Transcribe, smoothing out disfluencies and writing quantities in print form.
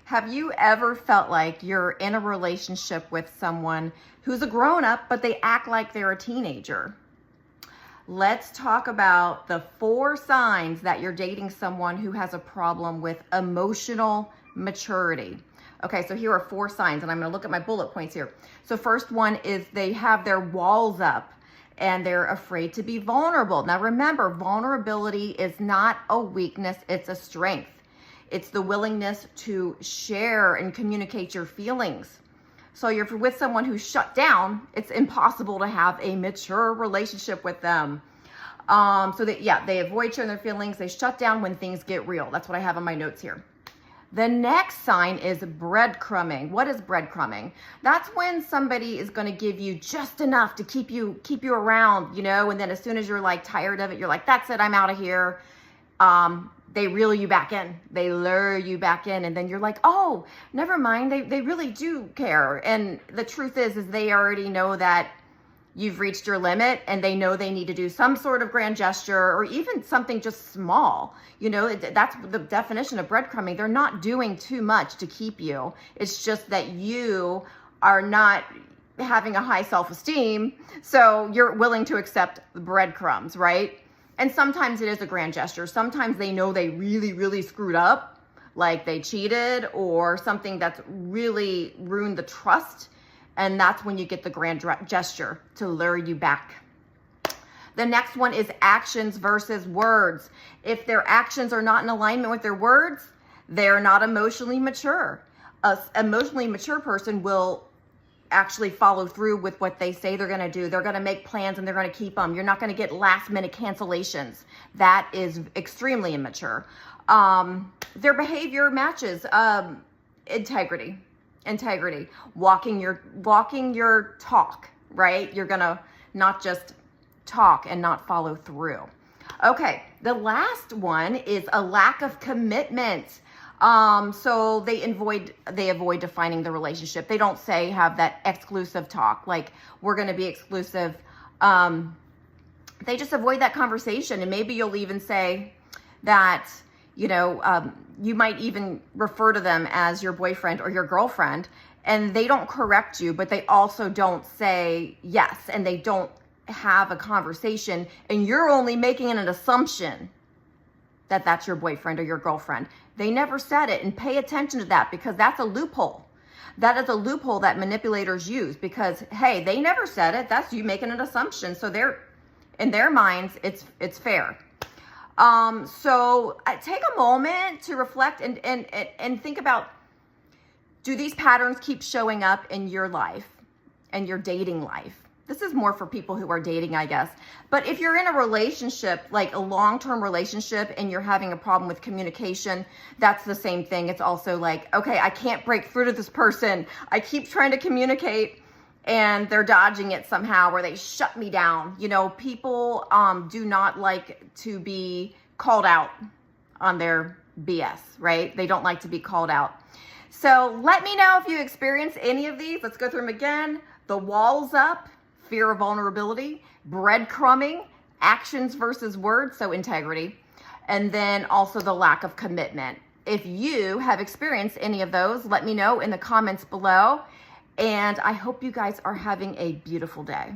Have you ever felt like you're in a relationship with someone who's a grown-up, but they act like they're a teenager? Let's talk about the 4 signs that you're dating someone who has a problem with emotional maturity. Okay, so here are 4 signs, and I'm gonna look at my bullet points here. So first one is they have their walls up and they're afraid to be vulnerable. Now remember, vulnerability is not a weakness, it's a strength. It's the willingness to share and communicate your feelings. So you're with someone who's shut down, it's impossible to have a mature relationship with them. They avoid sharing their feelings. They shut down when things get real. That's what I have on my notes here. The next sign is breadcrumbing. What is breadcrumbing? That's when somebody is going to give you just enough to keep you around, and then as soon as you're like tired of it, you're like, that's it, I'm out of here. They reel you back in. They lure you back in, and then you're like, oh, never mind. They really do care. And the truth is they already know that you've reached your limit, and they know they need to do some sort of grand gesture or even something just small. That's the definition of breadcrumbing. They're not doing too much to keep you. It's just that you are not having a high self-esteem, so you're willing to accept the breadcrumbs, right? And sometimes it is a grand gesture. Sometimes they know they really, really screwed up, like they cheated or something that's really ruined the trust. And that's when you get the grand gesture to lure you back. The next one is actions versus words. If their actions are not in alignment with their words, they're not emotionally mature. An emotionally mature person will actually follow through with what they say they're going to do. They're going to make plans and they're going to keep them. You're not going to get last minute cancellations. That is extremely immature. Their behavior matches integrity. Walking your talk, right? You're going to not just talk and not follow through. Okay, the last one is a lack of commitment. So they avoid defining the relationship. They don't have that exclusive talk, like we're going to be exclusive. They just avoid that conversation. And maybe you'll even say that, you might even refer to them as your boyfriend or your girlfriend, and they don't correct you, but they also don't say yes, and they don't have a conversation, and you're only making an assumption that that's your boyfriend or your girlfriend. They never said it, and pay attention to that, because that's a loophole. That is a loophole that manipulators use, because, hey, they never said it. That's you making an assumption. So in their minds, it's fair. So take a moment to reflect and think about, do these patterns keep showing up in your life and your dating life? This is more for people who are dating, I guess. But if you're in a relationship, like a long-term relationship, and you're having a problem with communication, that's the same thing. It's also like, okay, I can't break through to this person. I keep trying to communicate and they're dodging it somehow, or they shut me down. People do not like to be called out on their BS, right? They don't like to be called out. So let me know if you experience any of these. Let's go through them again. The walls up, fear of vulnerability, breadcrumbing, actions versus words, so integrity, and then also the lack of commitment. If you have experienced any of those, let me know in the comments below. And I hope you guys are having a beautiful day.